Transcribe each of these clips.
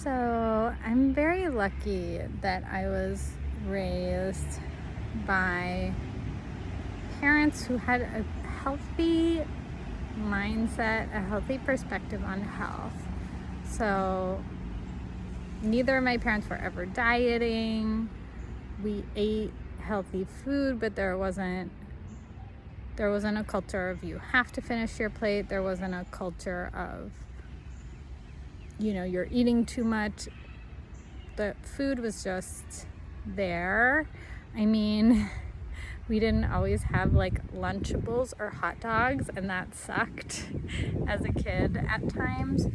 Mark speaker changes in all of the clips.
Speaker 1: So I'm very lucky that I was raised by parents who had a healthy mindset, a healthy perspective on health. So neither of my parents were ever dieting. We ate healthy food, but there wasn't a culture of you have to finish your plate. There wasn't a culture of you're eating too much. The food was just there. I mean, we didn't always have like Lunchables or hot dogs, and that sucked as a kid at times.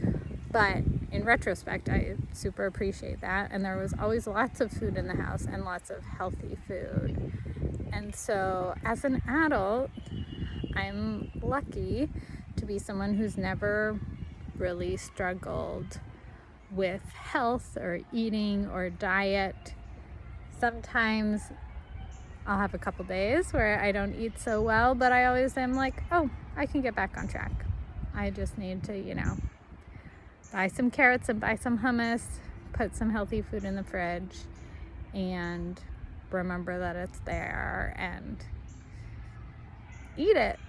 Speaker 1: But in retrospect, I super appreciate that. And there was always lots of food in the house and lots of healthy food. And so as an adult, I'm lucky to be someone who's never really struggled with health or eating or diet. Sometimes I'll have a couple days where I don't eat so well, but I always am like, oh, I can get back on track. I just need to, buy some carrots and buy some hummus, put some healthy food in the fridge, and remember that it's there and eat it.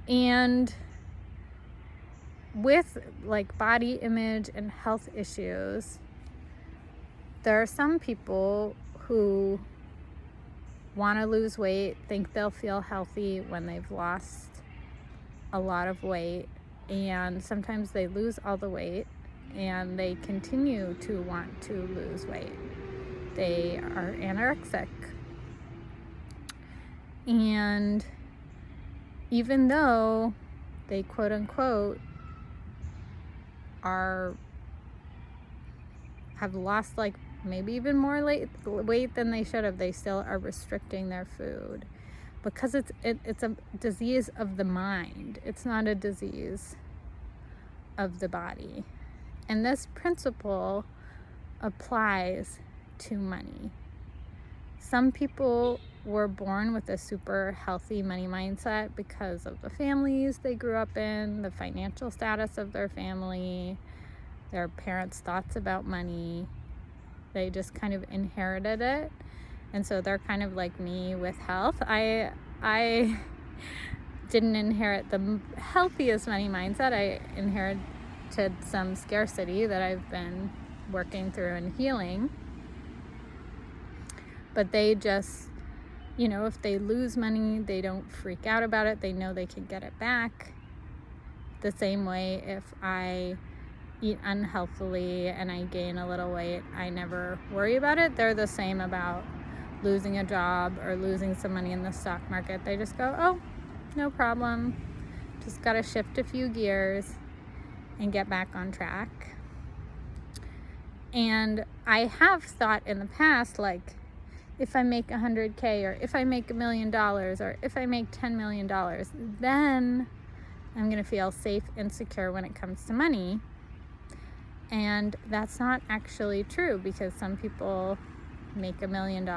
Speaker 1: And with like body image and health issues, there are some people who want to lose weight, think they'll feel healthy when they've lost a lot of weight, and sometimes they lose all the weight and they continue to want to lose weight. They are anorexic. And even though they quote unquote have lost like maybe even more weight than they should have, they still are restricting their food because it's a disease of the mind. It's not a disease of the body. And this principle applies to money. Some people were born with a super healthy money mindset because of the families they grew up in, the financial status of their family, their parents' thoughts about money. They just kind of inherited it. And so they're kind of like me with health. I didn't inherit the healthiest money mindset. I inherited some scarcity that I've been working through and healing. But they just, if they lose money, they don't freak out about it. They know they can get it back. The same way if I eat unhealthily and I gain a little weight, I never worry about it. They're the same about losing a job or losing some money in the stock market. They just go, oh, no problem. Just got to shift a few gears and get back on track. And I have thought in the past, like, if I make 100K or if I make $1 million or if I make $10 million, then I'm going to feel safe and secure when it comes to money. And that's not actually true, because some people make $1 million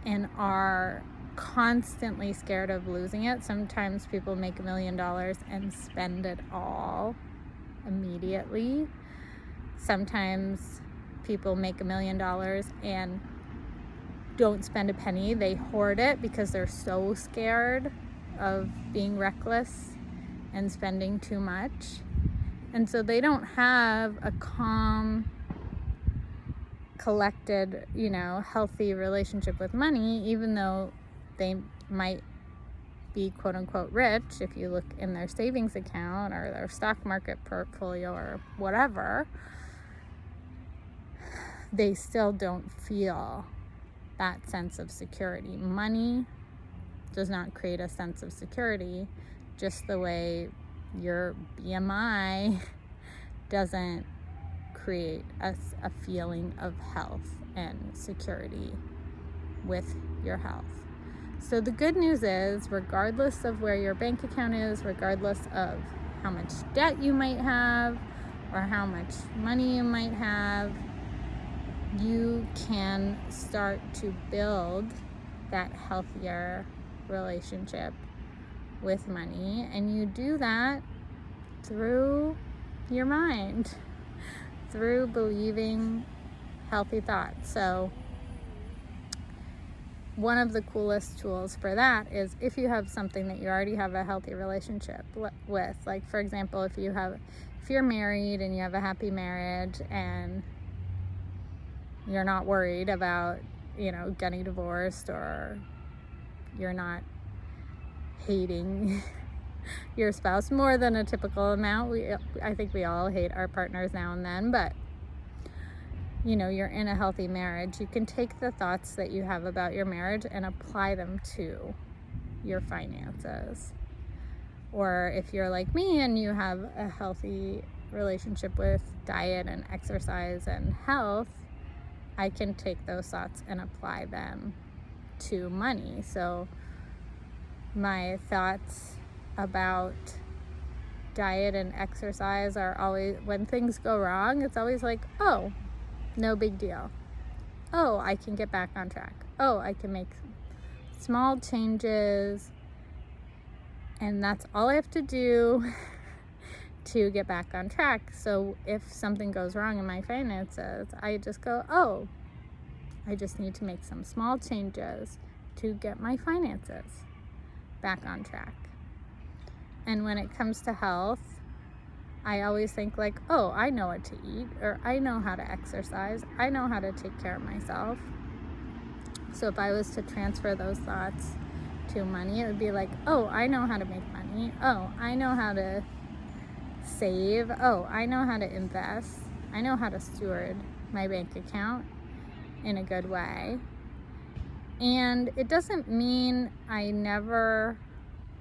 Speaker 1: and are constantly scared of losing it. Sometimes people make $1 million and spend it all immediately. Sometimes people make $1 million and don't spend a penny. They hoard it because they're so scared of being reckless and spending too much. And so they don't have a calm, collected, healthy relationship with money, even though they might be quote unquote rich. If you look in their savings account or their stock market portfolio or whatever, they still don't feel that sense of security. Money does not create a sense of security, just the way your BMI doesn't create a feeling of health and security with your health. So the good news is, regardless of where your bank account is, regardless of how much debt you might have or how much money you might have, you can start to build that healthier relationship with money. And you do that through your mind, through believing healthy thoughts. So one of the coolest tools for that is if you have something that you already have a healthy relationship with. Like, for example, if you're married and you have a happy marriage and you're not worried about, getting divorced, or you're not hating your spouse more than a typical amount. I think we all hate our partners now and then, but you're in a healthy marriage. You can take the thoughts that you have about your marriage and apply them to your finances. Or if you're like me and you have a healthy relationship with diet and exercise and health, I can take those thoughts and apply them to money. So my thoughts about diet and exercise are always, when things go wrong, it's always like, oh, no big deal. Oh, I can get back on track. Oh, I can make small changes, and that's all I have to do to get back on track. So if something goes wrong in my finances, I just go, oh, I just need to make some small changes to get my finances back on track. And when it comes to health, I always think like, oh, I know what to eat, or I know how to exercise, I know how to take care of myself. So if I was to transfer those thoughts to money, it would be like, oh, I know how to make money. Oh, I know how to save. Oh, I know how to invest. I know how to steward my bank account in a good way. And it doesn't mean I never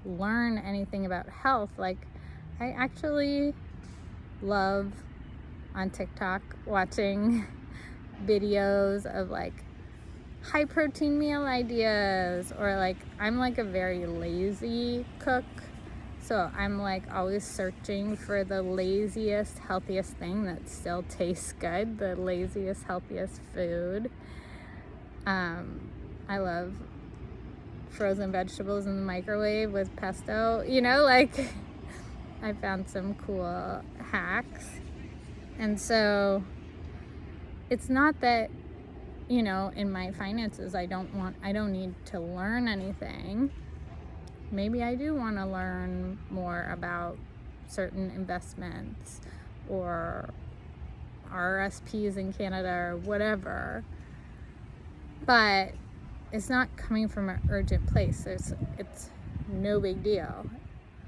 Speaker 1: learn anything about health. Like, I actually love on TikTok watching videos of like high protein meal ideas, or like, I'm like a very lazy cook, so I'm like always searching for the laziest, healthiest thing that still tastes good, the laziest, healthiest food. I love frozen vegetables in the microwave with pesto, like I found some cool hacks. And so it's not that, in my finances, I don't need to learn anything. Maybe I do want to learn more about certain investments or RSPs in Canada or whatever. But it's not coming from an urgent place. It's no big deal.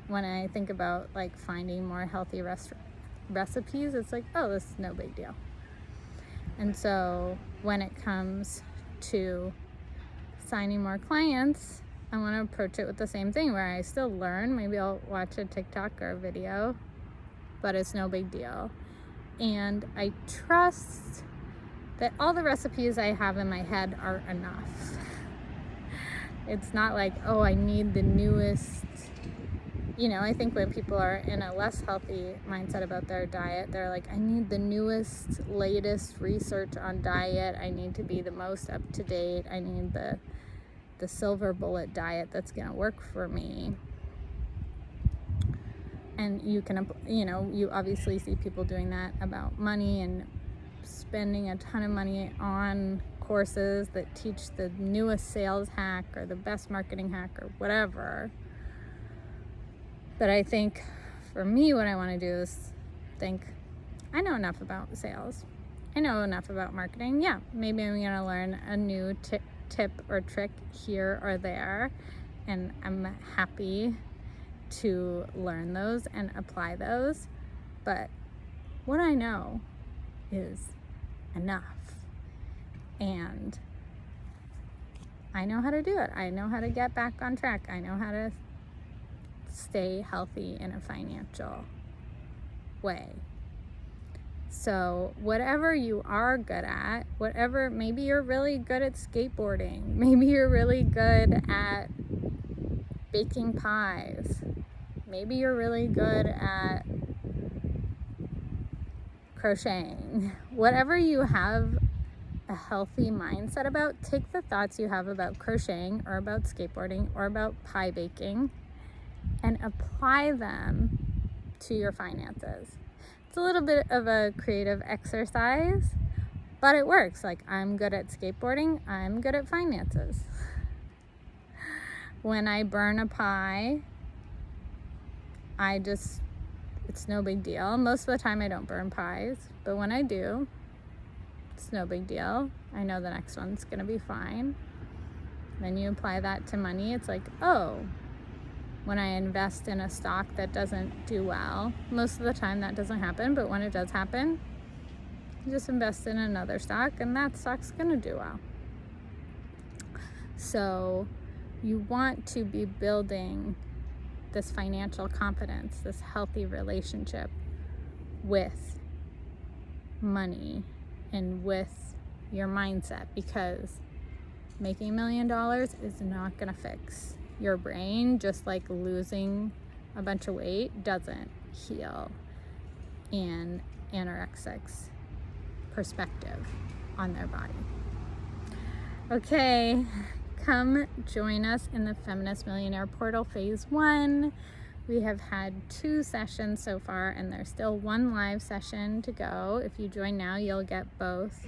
Speaker 1: When I think about like finding more healthy recipes, it's like, oh, this is no big deal. And so when it comes to signing more clients, I want to approach it with the same thing, where I still learn. Maybe I'll watch a TikTok or a video, but it's no big deal. And I trust that all the recipes I have in my head are enough. It's not like, oh, I need the newest. I think when people are in a less healthy mindset about their diet, they're like, I need the newest, latest research on diet. I need to be the most up to date. I need the silver bullet diet that's going to work for me. And you can, you obviously see people doing that about money and spending a ton of money on courses that teach the newest sales hack or the best marketing hack or whatever. But I think for me, what I want to do is think, I know enough about sales. I know enough about marketing. Yeah, maybe I'm going to learn a new tip or trick here or there. And I'm happy to learn those and apply those. But what I know is enough. And I know how to do it. I know how to get back on track. I know how to stay healthy in a financial way. So whatever you are good at, maybe you're really good at skateboarding, maybe you're really good at baking pies, maybe you're really good at crocheting. Whatever you have a healthy mindset about, take the thoughts you have about crocheting or about skateboarding or about pie baking and apply them to your finances. It's a little bit of a creative exercise, but it works. Like, I'm good at skateboarding, I'm good at finances. When I burn a pie, it's no big deal. Most of the time I don't burn pies, but when I do, it's no big deal. I know the next one's gonna be fine. Then you apply that to money. It's like, oh, when I invest in a stock that doesn't do well, most of the time that doesn't happen, but when it does happen, you just invest in another stock and that stock's gonna do well. So you want to be building this financial confidence, this healthy relationship with money and with your mindset, because making $1 million is not gonna fix your brain, just like losing a bunch of weight doesn't heal an anorexic's perspective on their body. Okay, come join us in the Feminist Millionaire Portal Phase 1. We have had 2 sessions so far, and there's still 1 live session to go. If you join now, you'll get both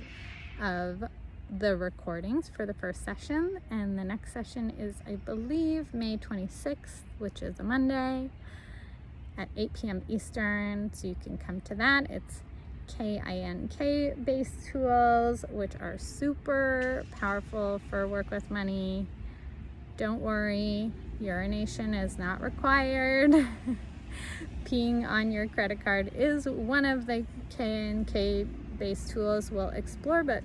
Speaker 1: of the recordings for the first session, and the next session is, I believe, May 26th, which is a Monday at 8 p.m. Eastern, so you can come to that. It's KINK based tools, which are super powerful for work with money. Don't worry, urination is not required. Peeing on your credit card is one of the KINK based tools we'll explore, but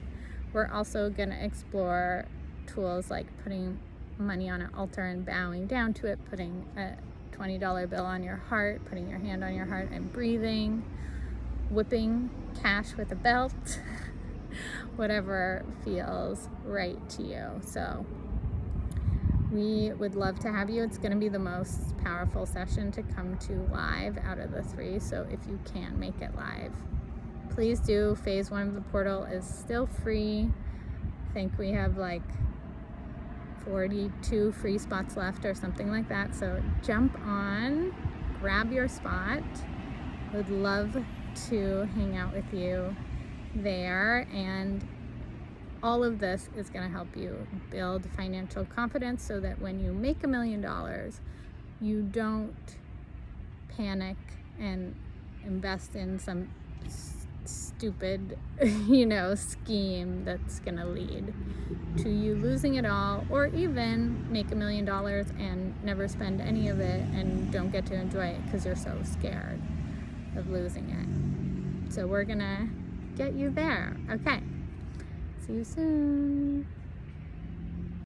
Speaker 1: we're also going to explore tools like putting money on an altar and bowing down to it, putting a $20 bill on your heart, putting your hand on your heart and breathing, whipping cash with a belt, whatever feels right to you. So we would love to have you. It's going to be the most powerful session to come to live out of the 3, so if you can make it live, please do. Phase 1 of the portal is still free. I think we have like 42 free spots left or something like that. So jump on, grab your spot. Would love to hang out with you there. And all of this is going to help you build financial confidence so that when you make $1 million, you don't panic and invest in some stupid, scheme that's gonna lead to you losing it all, or even make $1 million and never spend any of it and don't get to enjoy it because you're so scared of losing it. So we're gonna get you there. Okay, see you soon.